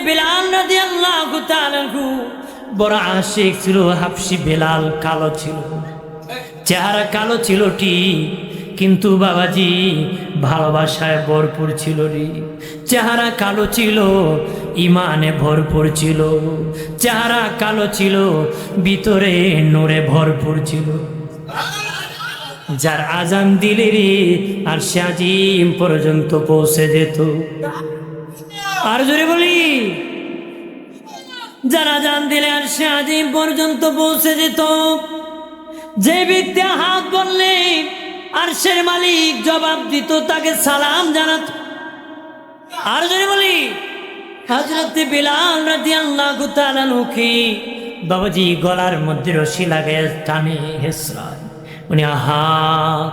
বেলাল রাদিয়াল্লাহু তাআলা বড় আশিক ছিল। হাবশি বেলাল কালো ছিল, চেহারা কালো ছিল ঠিক, কিন্তু বাবাজি ভালোবাসায় ভরপুর ছিল রে। চেহারা কালো ছিল, ইমানে ভরপুর ছিল। চেহারা কালো ছিল, ভিতরে নূরে ভরপুর ছিল। যার আজান দিলে রে আরশে আজিম পর্যন্ত পৌঁছে যেত। আর জোরে বলি, যার আজান দিলে আরশে আজিম পর্যন্ত পৌঁছে যেত। যে ব্যক্তি হাত বললে আরশের মালিক জবাব দিত, তাকে সালাম জানাত। আর যদি বলি হযরত বেলাল রাদিয়াল্লাহু তাআলা নুকি বাবাজি গলার মধ্যে রশি লাগায় টানে হেসরায়, উনি আহাত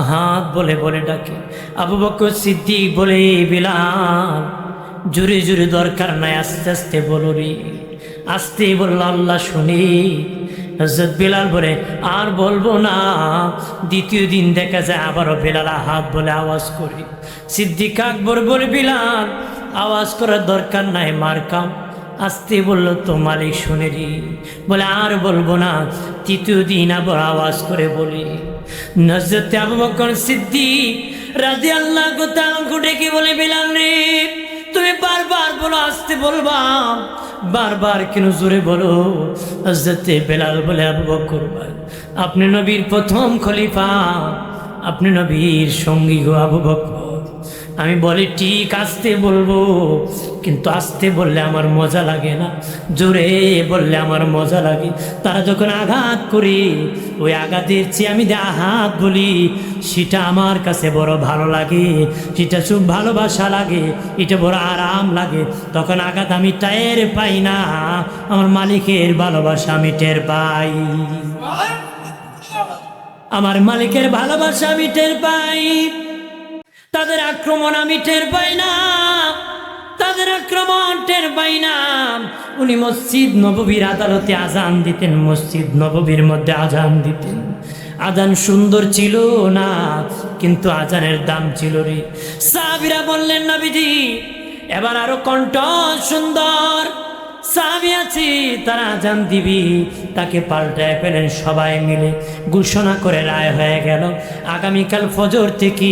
আহাত বলে বলে ডাকে। আবু বকর সিদ্দিক বলে, বেলাল জোরে জোরে দরকার নাই, আস্তে আস্তে বলো রে। আস্তে বলল, আল্লাহ শুনি। হযরত বেলাল বলে, আর বলবো না। দ্বিতীয় দিন দেখা যায় আবারও বেলাল হাত বলে আওয়াজ করে। সিদ্দিক আকবর বলে, বেলাল আওয়াজ করার দরকার নাই, মার কাম। আস্তে বলল, তো মালিক শুনে রে। বলে, আর বলবো না। তৃতীয় দিন আবার আওয়াজ করে বলি। হযরত আবু বকর সিদ্দিক রাদিয়াল্লাহু তাআলা ডেকে বলে, বেলাল রে তুমি বারবার বলো, আস্তে বলবা, বারবার কেন জোরে বলো? হযরত বেলাল বলে, আবু বকর ভাই, আপনি নবীর প্রথম খলিফা, আপনি নবীর সঙ্গী গো আবু বকর। আমি বলি ঠিক আস্তে বলবো, কিন্তু আস্তে বললে আমার মজা লাগে না, জোরে বললে আমার মজা লাগে। তারা যখন আঘাত করি, ওই আঘাতের চেয়ে আমি যে আঘাত বলি সেটা আমার কাছে বড় ভালো লাগে, সেটা খুব ভালোবাসা লাগে, এটা বড় আরাম লাগে। তখন আঘাত আমি টের পাই না, আমার মালিকের ভালোবাসা আমি টের পাই। আমার মালিকের ভালোবাসা আমি টের পাই। তাদের আক্রমণ আমি টের পাই না, তাদের আক্রমণ টের পাই না। উনি মসজিদ নববীর আদালতে আজান দিতেন, মসজিদ নববীর মধ্যে আজান দিতেন। আজান সুন্দর ছিল না, কিন্তু আজানের দাম ছিল রে। সাহাবীরা বললেন, নবীজি এবার আরো কণ্ঠ সুন্দর। সাহাবী আছে তারা আজান দিবি, তাকে পাল্টায় ফেলেন। সবাই মিলে ঘোষণা করে রায় হয়ে গেল, আগামীকাল ফজর থেকে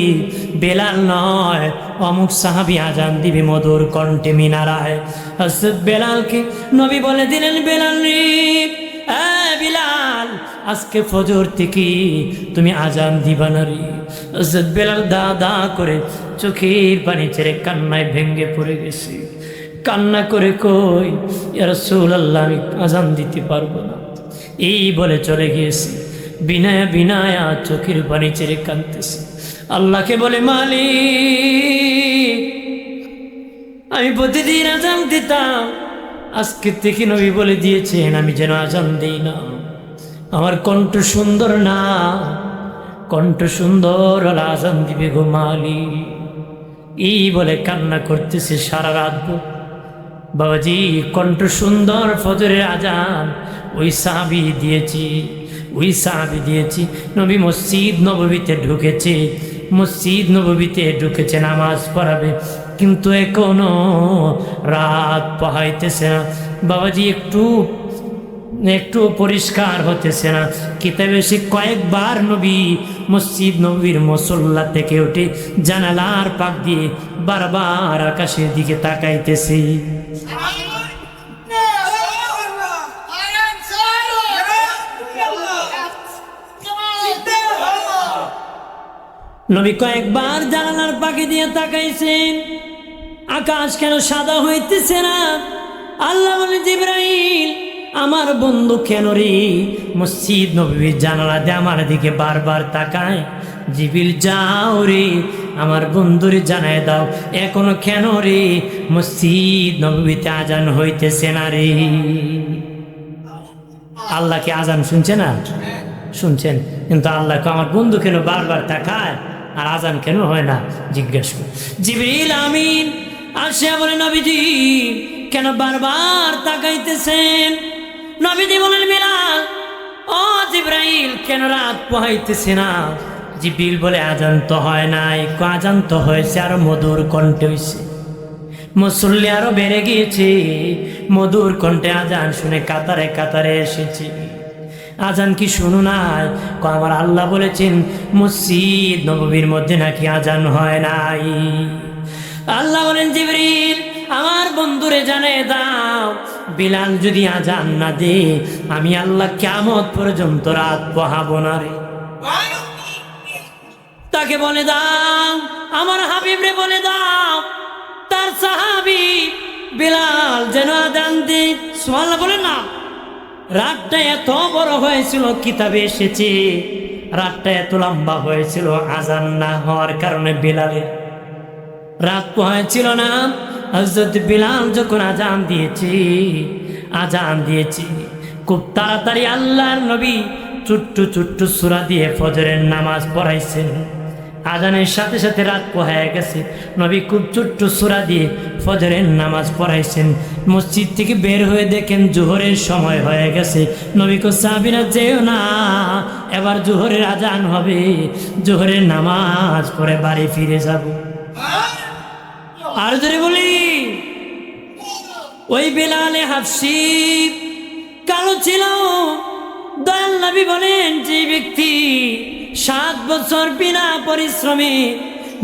বেলাল নয় অমুক সাহাবী আজান দিবি মধুর কণ্ঠে মিনারায়। হযরত বেলালকে নবী বলে দিলেন, বেলাল রে, বেলাল আজকে ফজর থেকে তুমি আজান দিবা না রে। হযরত বেলাল দা দা করে চোখের পানি ছেড়ে কান্নায় ভেঙ্গে পড়ে গেছে। কান্না করে কই, ইয়া রাসূলুল্লাহ আমি আজান দিতে পারবো না, এই বলে চলে গিয়েছে। বিনায়া বিনায়া চোখের পানি ছেড়ে কাঁদতেছে। আল্লাহকে বলে, মালিক আমি প্রতিদিন আজান দিতাম, আজকে থেকে নবী বলে দিয়েছেন আমি যেন আজান দিই না। আমার কণ্ঠ সুন্দর না, কণ্ঠ সুন্দর হলে আজান দিবে গো মালিক। এই বলে কান্না করতেছে সারা রাত। বাবাজি কণ্ঠ সুন্দর ফজরের আজান ওই সাহাবী দিয়েছি, ওই সাহাবী দিয়েছি। নবী মসজিদ নববীতে ঢুকেছে, মসজিদ নববীতে ঢুকেছে নামাজ পড়াবে, কিন্তু এখনো রাত পোহাইতেছে না। বাবাজি একটু একটু পরিষ্কার হতেছে না। কিতাবে সে কয়েকবার নবী মসজিদ নবীর মুসল্লা থেকে উঠে জানালার পাক দিয়ে বারবার আকাশের দিকে তাকাইতেছে। নবী কয়েকবার জানালার পাকে দিয়ে তাকাইছেন, আকাশ কেন সাদা হইতেছে না? আল্লাহ বলে, জিবরাইল আমার বন্ধু কেন রে মসজিদ নববীর জানালা দিয়ে আমার দিকে বারবার তাকায়? জিবরিল যাও রে আমার বন্ধুরে জানায় দাও এখনো কেন রে মসজিদ নববীতে আজান হইতেছে না রে। আল্লাহকে আজান শুনছে না? শুনছেন, কিন্তু আল্লাহকে আমার বন্ধু কেন বারবার তাকায় আর আজান কেন হয় না জিজ্ঞেস কর। জিবরিল আমিন আসিয়া বলে, নবীজি কেন বারবার তাকাইতেছেন? নবীজি বলেন, বেলাল ও জিবরাইল কেন রাত পোহাইতেছে না? জিবরিল বলে, আজান তো হয় নাই। আজান তো হয়েছে, আর মধুর কণ্ঠে হয়েছে। মুসল্লি আরো বেড়ে গিয়েছে, মধুর কণ্ঠে আজান শুনে কাতারে কাতারে এসেছে। আজান কি শুনো নাই? আমার আল্লাহ বলেছেন মসজিদ নববীর মধ্যে নাকি আজান হয় নাই। আল্লাহ বলেন জিবরিল আমার বন্ধুরে জানিয়ে দাও, বিলাল যদি আজান না দে আমি আল্লাহ কিয়ামত পর্যন্ত রাত পোহাবো না রে। তাকে বলে দাও, আমার হাবিবরে বলে দাও তার সাহাবী বিলাল যেন আজান দে। সুবহানাল্লাহ বলেন না। রাতটা এত বড় হয়েছিল, কিতাবে এসেছে রাতটা এত লম্বা হয়েছিল আজান না হওয়ার কারণে বিলালের রাত পোহাচ্ছিল না। হযরত বিলাল যখন আজান দিয়েছে খুব তাড়াতাড়ি আল্লাহর নবী ছোট্ট ছোট্ট সূরা দিয়ে ফজরের নামাজ পড়াইছেন। আজানের সাথে সাথে রাত পোহায় গেছে, নবী খুব ছোট্ট সূরা দিয়ে ফজরের নামাজ পড়াইছেন। মসজিদ থেকে বের হয়ে দেখেন জোহরের সময় হয়ে গেছে। নবী কো সাহাবীরা যেও না, এবার জোহরের আজান হবে, জোহরের নামাজ পড়ে বাড়ি ফিরে যাব। আর যদি বলি ওই বেলালে হাফসি কালো ছিল। দয়াল নবী বলেন যে ব্যক্তি 7 বছর বিনা পরিশ্রমে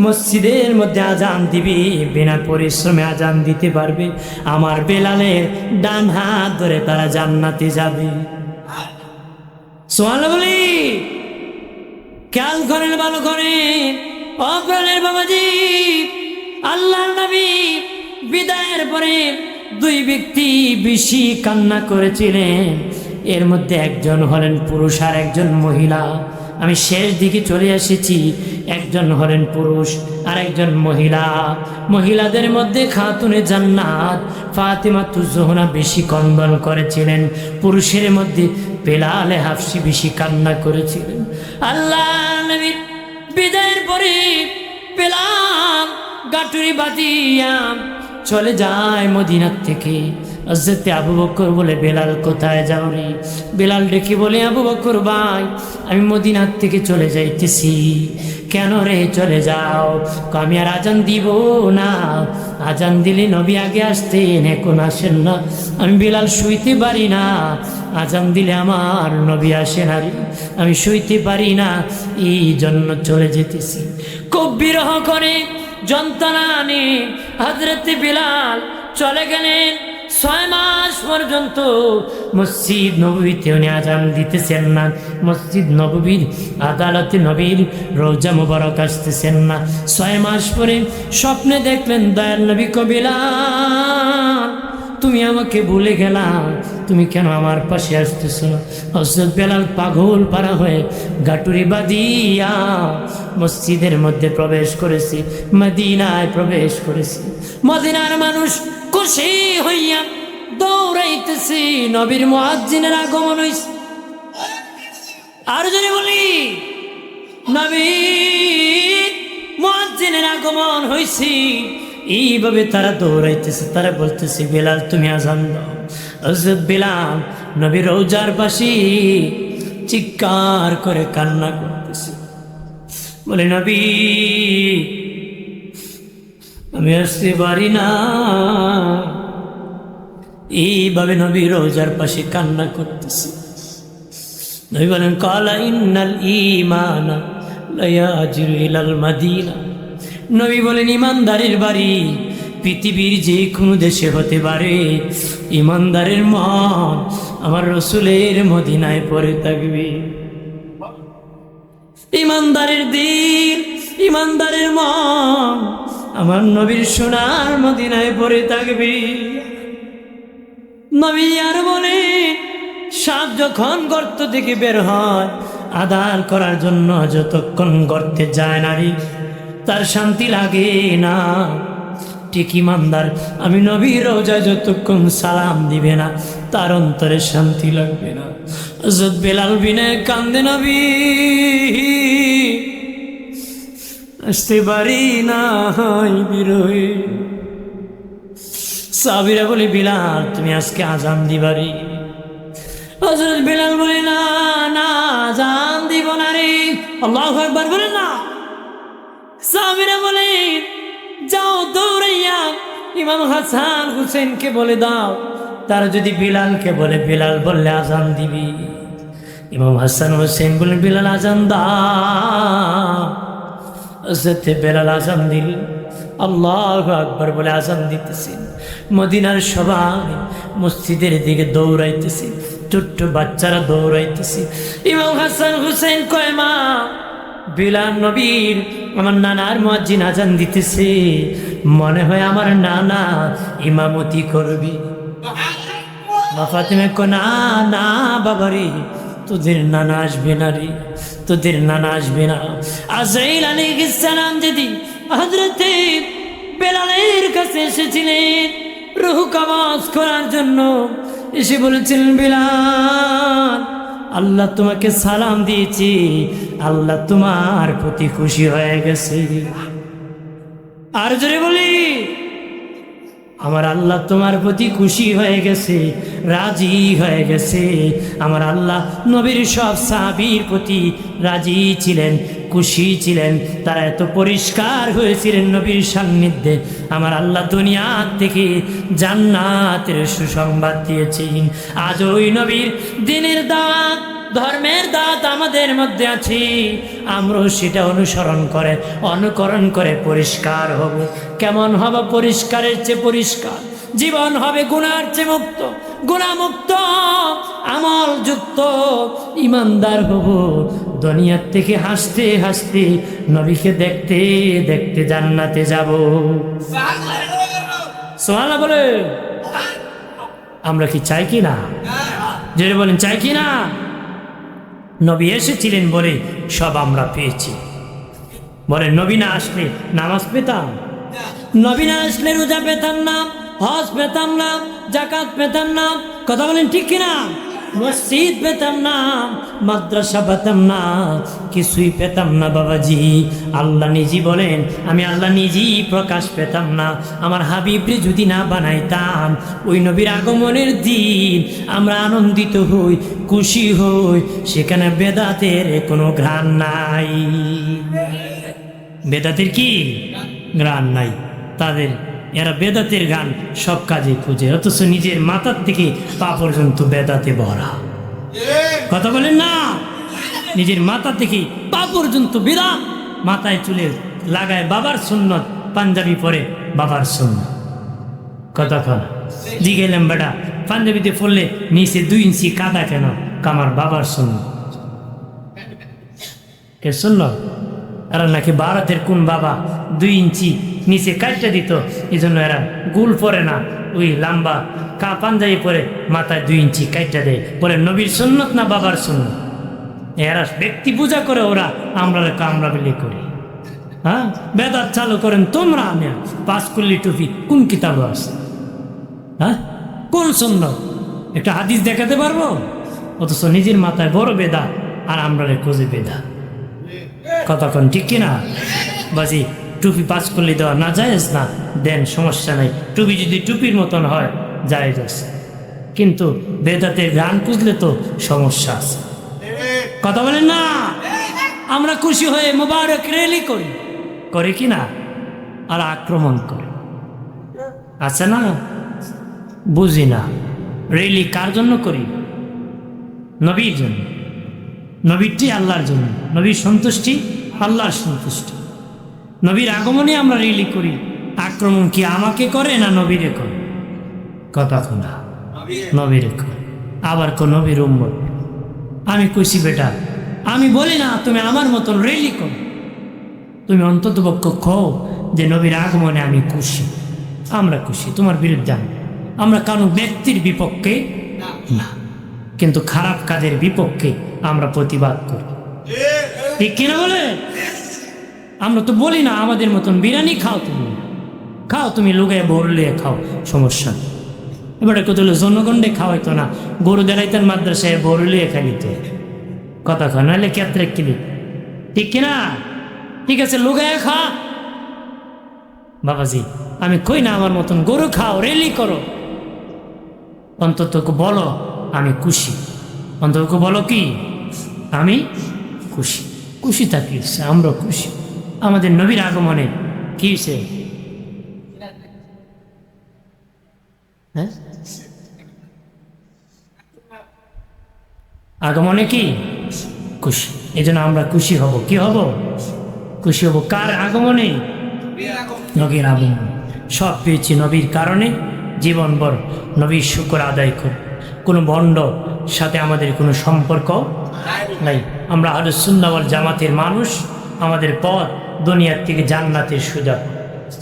মসজিদের মধ্যে আজান দিবে, বিনা পরিশ্রমে আজান দিতে পারবে, আমার বেলালের ডান হাত ধরে তারা জান্নাতে যাবে। সুবহানাল্লাহ বলি। খেয়াল করেন, ভালো করে অপ্রাণের বাবাজি। আল্লাহর নবী বিদায়ের পরে 2 ব্যক্তি বেশি কান্না করেছিলেন। এর মধ্যে একজন হলেন পুরুষ আর একজন মহিলা। আমি শেষ দিকে চলে এসেছি। একজন হলেন পুরুষ আর একজন মহিলা। মহিলাদের মধ্যে খাতুনে জান্নাত ফাতিমাতুজ জোহরা বেশি কন্দন করেছিলেন, পুরুষের মধ্যে বেলালে হাফসি বেশি কান্না করেছিলেন। আল্লাহ নবীর বিদায়ের পরে বেলাল গাটুরি বাঁধিয়া চলে যায় মদিনার থেকে। হযরত আবু বকর বলে বেলাল কোথায় যাও রে? বেলাল ডেকে বলে আবু বকর ভাই আমি মদিনার থেকে চলে যাইতেছি। কেন রে চলে যাও? আমি আর আজান দিব না, আজান দিলে নবী আগে আসতেন, এখন আসেন না। আমি বেলাল শুইতে পারি না, আজান দিলে আমার নবী আসেন আর আমি শুইতে পারি না, এই জন্য চলে যেতেছি। খুব বিরহ করে যন্ত্রণা নিয়ে হযরত বেলাল চলে গেলেন। 6 মাস পর্যন্ত মসজিদ নববীতে উনি আজান দিতেছেন না, মসজিদ নববীর আদালতে নবীর রওজা মুবারক আসতেছেন না। 6 মাস পরে স্বপ্নে দেখলেন দয়াল নবী কো বেলাল তুমি আমাকে ভুলে গেলা, তুমি কেন আমার পাশে আসতেছ না? হযরত বেলাল পাগল পারা হয়ে গাটুরি বাঁধিয়া মসজিদের মধ্যে প্রবেশ করেছে, মদিনায় প্রবেশ করেছে। মদিনার মানুষ খুশি হইয়া দৌড়াইতেছে, নবীর মুয়াজ্জিনের আগমন হইছে। আর যদি বলি নবীর মুয়াজ্জিনের আগমন হইছে, এইভাবে তারা দৌড়াইতেছে, তারা বলতেছে বেলাল তুমি আজান দাও। হযরত বেলাল নবীর রওজার পাশে চিৎকার করে কান্না করতেছে, বলে নবী আমি আসতে পারি না। এইভাবে নবী রওজার পাশে কান্না করতেছে। নবী বলেন কালা ইন্নাল ঈমানা লা ইয়াজিরু ইলাল মাদিনা। নবী বলেন ইমানদারের বাড়ি পৃথিবীর যে কোনো দেশে হতে পারে, ইমানদারের মন আমার রসুলের মদিনায় পড়ে থাকবে। ইমানদারের দিল, ইমানদারের মন আমার নবীর সোনার মদিনায় পড়ে থাকবে। নবী আর বলে সাপ যখন গর্ত থেকে বের হয় আদান করার জন্য, যতক্ষণ গর্তে যায় নারী তার শান্তি লাগে না। ঠিক ইমানদার আমি নবীর রওজায় যতক্ষণ সালাম দিবে না তার অন্তরে শান্তি লাগবে না। হযরত বেলাল বিনে কান্দে নবী আসতে পারি না বিরহে। সাহাবীরা বলে বিলাল তুমি আজকে আজান দিবারি। হযরত বেলাল বলে না না আজান দিব না রে। আল্লাহু আকবার বলে না। সাহাবীরা বলে যাও দৌড়াইয়া ইমাম হাসান হুসেনকে বলে দাও, তারা যদি বিলালকে বলে, বিলাল বললে আজান দিবি। ইমাম হাসান হুসেন বলে বিলাল আজান দাও। হযরতে বেলাল আজান দিল, আল্লাহু আকবার বলে আজান দিতেছেন। মদিনার সবাই মসজিদের দিকে দৌড়াইতেছে, ছোট্ট বাচ্চারা দৌড়াইতেছে। ইমাম হাসান হুসেন কয়, মা বিলাল নবীর আমার নানার মুয়াজ্জিন আজান দিতেছে, মনে হয় আমার নানা ইমামতি করবি। মা ফাতেমা কয়, না না বাবারে, তোদের নানা আসবে না রে, তোদের নানা আসবে না। আজরাইল আলাইহিস সালাম যেদিন হযরতে বেলালের কাছে এসেছিলেন রূহ কবজ করার জন্য, এসে বলেছিলেন, বেলাল আল্লাহ তোমাকে সালাম দিয়েছি, আল্লাহ তোমার প্রতি খুশি হয়ে গেছে। আর জোরে বলি, আমার আল্লাহ তোমার প্রতি খুশি হয়ে গেছে, রাজি হয়ে গেছে। আমার আল্লাহ নবীর সব সাহাবীর প্রতি রাজি ছিলেন, খুশি ছিলেন। তারা এত পরিষ্কার হয়েছিলেন নবীর সান্নিধ্যে। আমার আল্লাহ দুনিয়া থেকে জান্নাতের সুসংবাদ দিয়েছেন। আজ ওই নবীর দিনের দাওয়াত, ধর্মের দাওয়াত আমাদের মধ্যে আছে, আমরাও সেটা অনুকরণ করে পরিষ্কার হব। কেমন হব? পরিষ্কারের চেয়ে পরিষ্কার জীবন হবে, গুনার চেয়ে মুক্ত, গুনামুক্ত, আমল যুক্ত, ইমানদার হব। দুনিয়ার থেকে হাসতে হাসতে নবীকে দেখতে দেখতে জান্নাতে যাব। সুবহানাল্লাহ বলে। আমরা কি চাই কি না? জোরে বলেন, চাই কি না? নবী এসেছিলেন বলে সব আমরা পেয়েছি। বলে নবী না আসলে নামাজ পেতাম, নবী না আসলে রোজা পেতাম না, হজ পেতাম না, যাকাত পেতাম না। কথা বলেন ঠিক কিনা? মসজিদ পেতাম না, মাদ্রাসা পেতাম না, কিছুই পেতাম না বাবাজি। আল্লাহ নিজেই বলেন, আমি আল্লাহ নিজেই প্রকাশ পেতাম না। আমার হাবিবরে যদি না বানাইতাম, ওই নবীর আগমনের দিন আমরা আনন্দিত হই, খুশি হই, সেখানে বেদাতের কোনো ঘ্রাণ নাই। বেদাতের কি ঘ্রাণ নাই তাদের? এরা বেদাতের গান সব কাজে খুঁজে, অথচ নিজের মাথার থেকে পা পর্যন্ত বেদাতে ভরা। কথা বলেন না? নিজের মাথা থেকে পা পর্যন্ত বিরাট, মাথায় চুলে লাগায় বাবার সুন্নত, পাঞ্জাবি পরে বাবার সুন্নত। কথা কন জিগেলাম, বেটা পাঞ্জাবিতে পড়লে নিচে 2 ইঞ্চি কাদা কেন? কামার বাবার সুন্নত। কে শুনল? এরা নাকি ভারতের কোন বাবা 2 ইঞ্চি নিচে কাটটা দিত, এই জন্য এরা গুল পরে না, ওই লম্বা পাঞ্জাবি পরে মাথায় 2 ইঞ্চি কাটটা দেয়। বলে নবীর সুন্নত না বাবার সুন্নত? এরা ব্যক্তি পূজা করে, ওরা আমরা বিলি করি। হ্যাঁ, বেদাত চালু করেন তোমরা। আমি 5 কুল্লি টুপি কোন কিতাব আছে? হ্যাঁ, কোন সুন্নত? একটা হাদিস দেখাতে পারবো? অথচ নিজের মাথায় বড় বেদা, আর আমরা খোঁজে বেদা। কতক্ষণ ঠিক কিনা বাজি? টুপি 5 কুল্লি দেওয়া না জায়েজ না? দেন, সমস্যা নাই। টুপি যদি টুপির মতন হয় জায়েজ আছে, কিন্তু বেদাতের গান খুঁজলে তো সমস্যা আছে। কথা বলেন না? আমরা খুশি হয়ে মোবারক রেলি করি কি না? আর আক্রমণ করে আছে না? বুঝি না রেলি কার জন্য করি? নবীর জন্য। নবীরটি আল্লাহর জন্য, নবীর সন্তুষ্টি আল্লাহর সন্তুষ্টি। নবীর আগমনে আমরা রেলি করি। আক্রমণ কি আমাকে করে না নবীরে করে? কথা শোনা, নবীরে করে। আবার কোন নবীর উম্মত আমি খুশি বেটা, আমি বলি না তুমি আমার মতন রেলি করো, তুমি অন্তত পক্ষ কও যে নবীর আগমনে আমি খুশি। আমরা খুশি, তোমার বিরুদ্ধে আমরা কারো ব্যক্তির বিপক্ষে না, কিন্তু খারাপ কাজের বিপক্ষে আমরা প্রতিবাদ করি। ঠিক কিনা বলে? আমরা তো বলি না আমাদের মতন বিরিয়ানি খাও, তুমি খাও, তুমি লুগায় বললে খাও, সমস্যা। এবারে কত জনগণে খাওয়াইতো না, গরু দেড়াইতেন মাদ্রাসায় বরলিয়ে খাইত। কথা খা, নাহলে ক্ষেত্রে কিলি। ঠিক কিনা? ঠিক আছে, লুগায় খা বাবাজি, আমি কই না আমার মতন গরু খাও, রেলি করো, অন্তত বলো আমি খুশি। অন্তত বলো কি আমি খুশি। খুশি থাকি, আমরা খুশি। আমাদের নবীর আগমনে কি হয়েছে? হ্যাঁ, আগমনে কি খুশি, এই জন্য আমরা খুশি হব। কি হব? খুশি হব। কার আগমনে? নবীর আগমন। সব পেয়েছি নবীর কারণে, জীবনভর নবীর শুকর আদায় করি। কোনো ভণ্ড সাথে আমাদের কোনো সম্পর্ক নাই। আমরা আহলুস সুন্নাহ ওয়াল জামাতের মানুষ। আমাদের পথ দুনিয়ার থেকে জান্নাতের সোজা।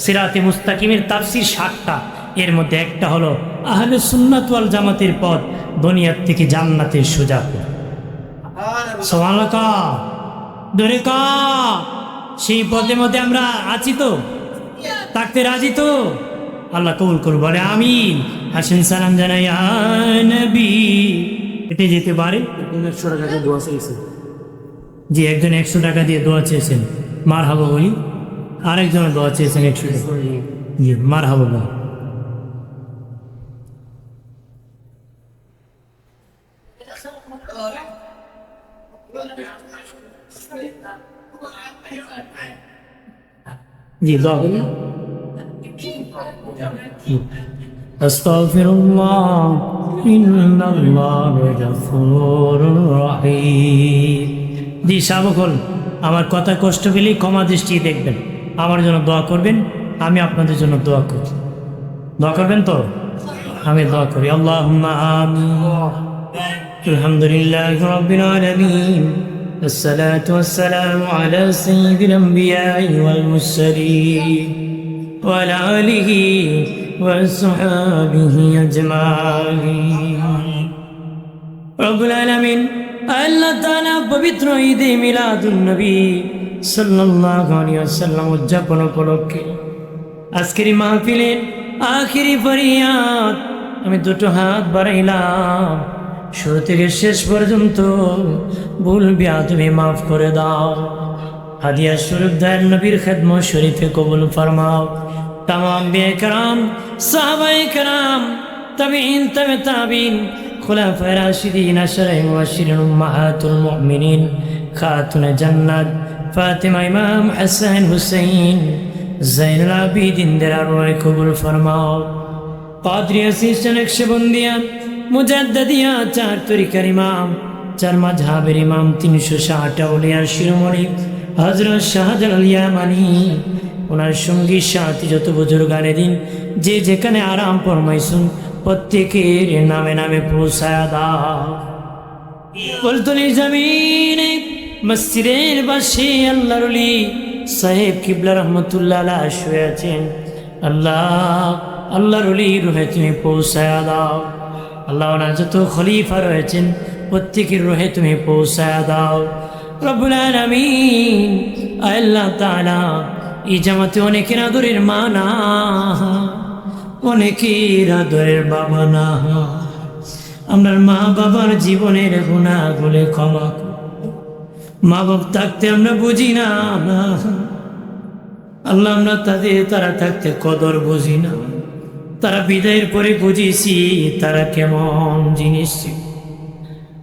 সিরাতে মুস্তাকিমের তাফসীর 60টা, এর মধ্যে একটা হলো আহলুস সুন্নাহ ওয়াল জামাতের পথ দুনিয়ার থেকে জান্নাতের সোজা। সুবহানাল্লাহ, দূরে কা সেই পথের মধ্যে আমরা আছি তো, থাকতে রাজি তো? আল্লাহ কবুল করুন, বলে আমিন। আসেন সালাম জানাই ইয়া নবী। এতে যেতে পারে। 100 টাকা দিয়ে দোয়া চেয়েছেন। জি, একজন 100 টাকা দিয়ে দোয়া চেয়েছেন, মারহাবা বলি। আরেকজন দোয়া চেয়েছেন 100 টাকা। জি, মারহাবা বলি। জি, দোয়া বলি। আস্তাগফিরুল্লাহ ইন্নাল্লাহা গফুরুর রহিম। জি সাবকল, আমার কথা কষ্ট পেলে ক্ষমা দৃষ্টি দেখবেন, আমার জন্য দোয়া করবেন, আমি আপনাদের জন্য দোয়া করি। দোয়া করবেন তো? আমি দোয়া করি। আল্লাহুম্মা আমিন। আলহামদুলিল্লাহি রাব্বিল আলামিন। الصلاة والسلام على سيد الأنبياء والمرسلين وعلى آله وصحبه أجمعين। رب العالمين আল্লাহ তাআলা পবিত্র ঈদে মিলাদুন নবী সাল্লাল্লাহু আলাইহি ওয়াসাল্লাম উদযাপন উপলক্ষে আজকের এই মাহফিলের আখিরি ফরিয়াদ আমি দুটো হাত বাড়াইলাম। শুরু থেকে শেষ পর্যন্ত ভুল বিয়াদবি মাফ করে দাও। হাদিয়া স্বরূপ দয়াল নবীর খেদমত শরীফে কবুল ফরমাও। তামাম আম্বিয়া কেরাম, সাহাবায়ে কেরাম, তাবিঈন, তাবে তাবিঈন, খুলাফায়ে রাশিদিন, আশরায়ে মুবাশশিরিন, উম্মাহাতুল মুমিনিন, খাতুনে জান্নাত ফাতেমা, ইমাম হাসান, হুসাইন, জাইনুল আবিদিনদের আরওয়াহ কবুল ফরমাও। পাদ্রিয়া, সিস্টার, নকশবন্দিয়া, মুজাদ্দিদিয়া, 4 তরিকার ইমাম, 4 মাযহাবের ইমাম, 360 আউলিয়ার শিরোমণি হযরত শাহজালাল ইয়ামানি, ওনার সঙ্গী সাথী যত বুজুর্গানে দিন যে যেখানে আরাম ফরমাইছুন প্রত্যেকের নামে নামে পৌঁছায়া দাও। বলতলি জমিনে মসজিদের পাশে আল্লাহর ওলি সাহেব কিবলা রহমতুল্লাহ আলাইহি শুয়ে আছেন। আল্লাহ, আল্লাহর ওলি রুহে তুমি পৌঁছায়া দাও। আল্লাহ, ওনার যত খলিফা রয়েছেন প্রত্যেকের রুহে তুমি পৌঁছায়া দাও। রব্বুল আলামিন, আল্লাহ তাআলা, এই জামাতে অনেকের আদরের মা না, অনেকের আদরের বাবা না। আমার মা বাবার জীবনের গুনাহগুলো ক্ষমা করো। মা বাপ থাকতে আমরা বুঝি না আল্লাহ, আমরা তারা থাকতে কদর বুঝি না। তারা বিদায়ের পরে বুঝেছি তারা কেমন জিনিস ছিল।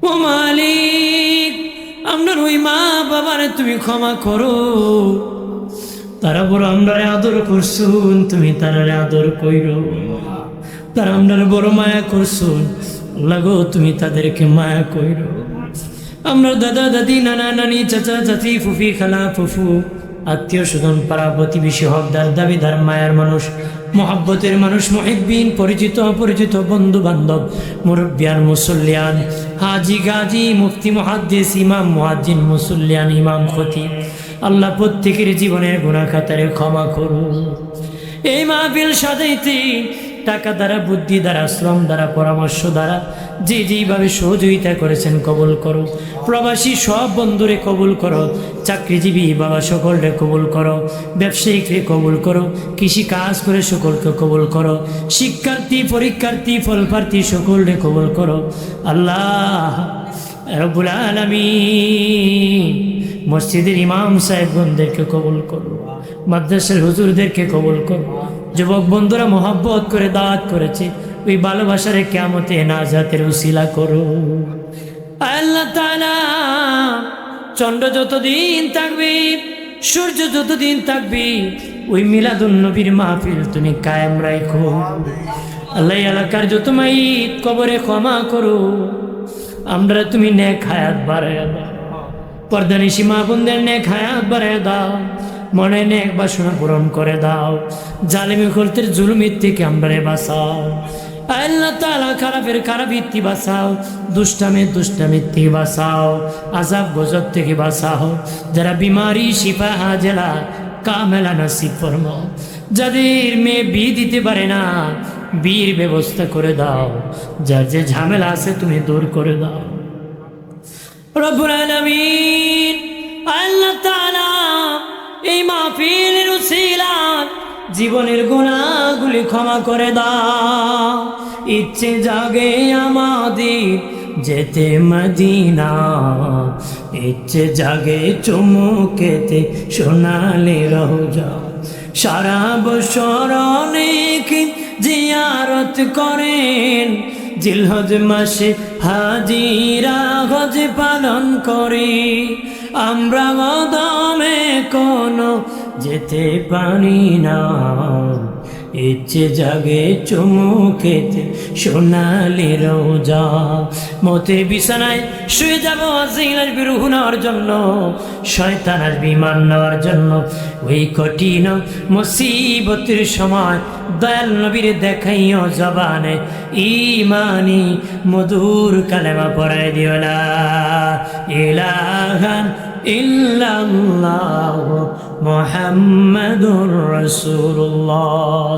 ও মালিক, আপনার ওই মা বাবারে তুমি ক্ষমা করো। তারা বড় আমরা আদর করছুন, তুমি তারারে আদর কইরো। তারা আমরা বড় মায়া করছুন, আল্লাহ গো তুমি তাদেরকে মায়া কইরো। আমরা দাদা দাদি, নানা নানি, চাচা চাচি, ফুফি খালা ফুফু, আত্মীয় স্বজন, পাড়া প্রতিবেশী, হকদার দাবিদার, মায়ার মানুষ, মহব্বতের মানুষ, মুহিব্বিন, পরিচিত অপরিচিত, বন্ধু বান্ধব, মুরব্বিয়ান, মুসল্লিয়ান, হাজি গাজী, মুফতি, মুহাদ্দিস, ইমাম, মুয়াজ্জিন, মুসল্লিয়ান, ইমাম, খতিব, আল্লাহ প্রত্যেকের জীবনের গুনাহ খাতারে ক্ষমা করুন। এই মাহফিল সাজাইতে টাকা দ্বারা, বুদ্ধি দ্বারা, শ্রম দ্বারা, পরামর্শ দ্বারা যে যেইভাবে সহযোগিতা করেছেন কবুল করো। প্রবাসী সব বন্ধুরে কবুল করো। চাকরিজীবী বাবা সকলরে কবুল করো। ব্যবসায়িকরে কবুল করো। কৃষি কাজ করে সকলকে কবুল করো। শিক্ষার্থী, পরীক্ষার্থী, ফলপ্রার্থী সকলরে কবুল করো। আল্লাহ রব্বুল আলামিন, মসজিদের ইমাম সাহেবগণদেরকে কবুল করো। মাদ্রাসার হুজুরদেরকে কবুল করো। যুবক বন্ধুরা মহব্বত করে দাওয়াত করেছে, ওই ভালোবাসার কিয়ামতে নাজাতের উসিলা করো। আল্লাহ তাআলা, চন্দ্র যতদিন থাকবে, সূর্য যতদিন থাকবে, ওই মিলাদুন নবীর মাহফিল তুমি কায়েম রাখো। আল্লাহ এলাকার যত মাইত কবরে ক্ষমা করো, আমরা তুমি নেক হায়াত বাড়াইয়া দাও, পর্দানিশী মা বোনদের নেক হায়াত বাড়াইয়া দাও, মনে নেক বাসনা পূরণ করে দাও, জালিমি খলতের জুলুমের থেকে আমরা বাঁচাও আল্লাহ তাআলা, খারাপের খারাপ ইতি বাঁচাও, দুষ্টামির থেকে বাঁচাও, আযাব গজব থেকে বাঁচাও, যারা বিমারি শিফা হাজেলা কামেলা নসিব ফরমাও, যাদের মেয়ে বিয়ে দিতে পারে না বিয়ের ব্যবস্থা করে দাও, যার যে ঝামেলা আছে তুমি দূর করে দাও রব্বুল আলামিন। আল্লাহ তাআলা এই মাহফিলের উসিলায় জীবনের গুনাহগুলি ক্ষমা করে দাও, ইচ্ছে জাগে আমাদের যেতে মদিনা, ইচ্ছে জাগে চুমুকেতে সোনালি রওজা, সারা বছর অনেক জিয়ারত করেন, জিলহজ মাসে হাজিরা হজ পালন করি, আমরা গদমে কোনো যেতে পারি না, ইচ্ছে জাগে চুমুকেতে সোনালি রওজা, মতের বিছানায় শুয়ে যাব আজরাইল আসবে রূহ নেওয়ার জন্য, শয়তান আসবে ঈমান নেওয়ার জন্য, ওই কঠিন মুসিবতের সময় দয়াল নবীর দেখাইও জবানে ঈমানি মধুর কালেমা পড়াই দিও লা ইলাহা ইল্লাল্লাহু মুহাম্মাদুর রাসূলুল্লাহ।